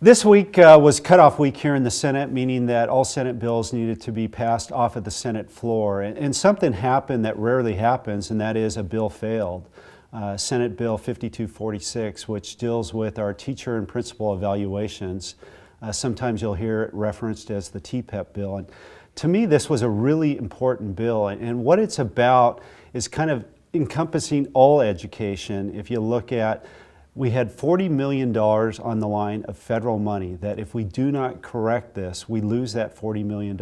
This week was cutoff week here in the Senate, meaning that all Senate bills needed to be passed off of the Senate floor. And something happened that rarely happens, and that is a bill failed. Senate Bill 5246, which deals with our teacher and principal evaluations. Sometimes you'll hear it referenced as the TPEP bill. And to me, this was a really important bill. And what it's about is kind of encompassing all education. If you look at, we had $40 million on the line of federal money that if we do not correct this, we lose that $40 million.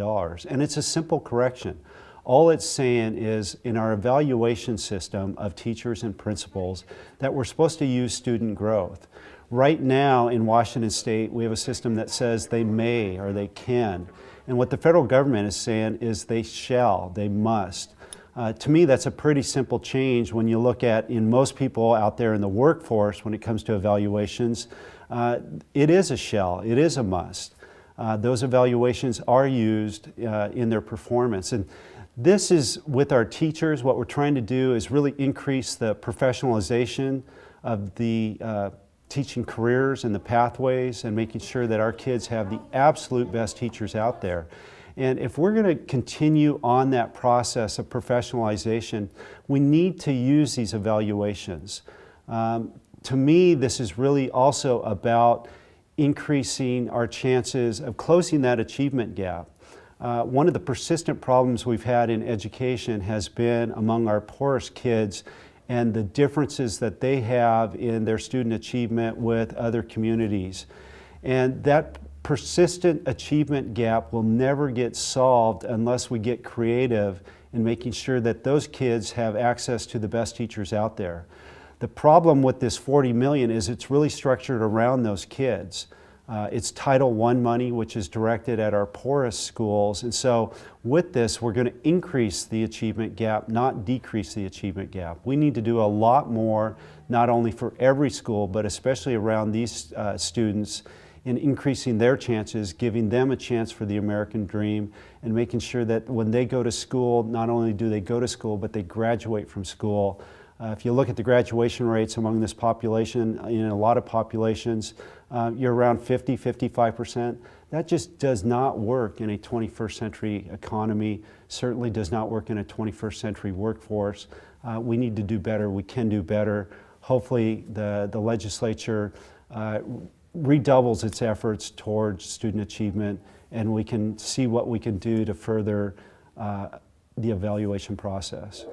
And it's a simple correction. All it's saying is in our evaluation system of teachers and principals that we're supposed to use student growth. Right now in Washington State, we have a system that says they may or they can. And what the federal government is saying is they shall, they must. To me, that's a pretty simple change when you look at, in most people out there in the workforce, when it comes to evaluations, it is a shall, it is a must. Those evaluations are used in their performance. And this is with our teachers. What we're trying to do is really increase the professionalization of the teaching careers and the pathways and making sure that our kids have the absolute best teachers out there. And if we're going to continue on that process of professionalization, we need to use these evaluations. To me, this is really also about increasing our chances of closing that achievement gap. One of the persistent problems we've had in education has been among our poorest kids and the differences that they have in their student achievement with other communities. And that persistent achievement gap will never get solved unless we get creative in making sure that those kids have access to the best teachers out there. The problem with this $40 million is it's really structured around those kids. It's Title I money, which is directed at our poorest schools. And so with this, we're going to increase the achievement gap, not decrease the achievement gap. We need to do a lot more, not only for every school, but especially around these students, in increasing their chances, giving them a chance for the American dream, and making sure that when they go to school, not only do they go to school, but they graduate from school. If you look at the graduation rates among this population, in a lot of populations, you're around 50, 55%. That just does not work in a 21st century economy, certainly does not work in a 21st century workforce. We need to do better, we can do better. Hopefully the legislature redoubles its efforts towards student achievement, and we can see what we can do to further the evaluation process.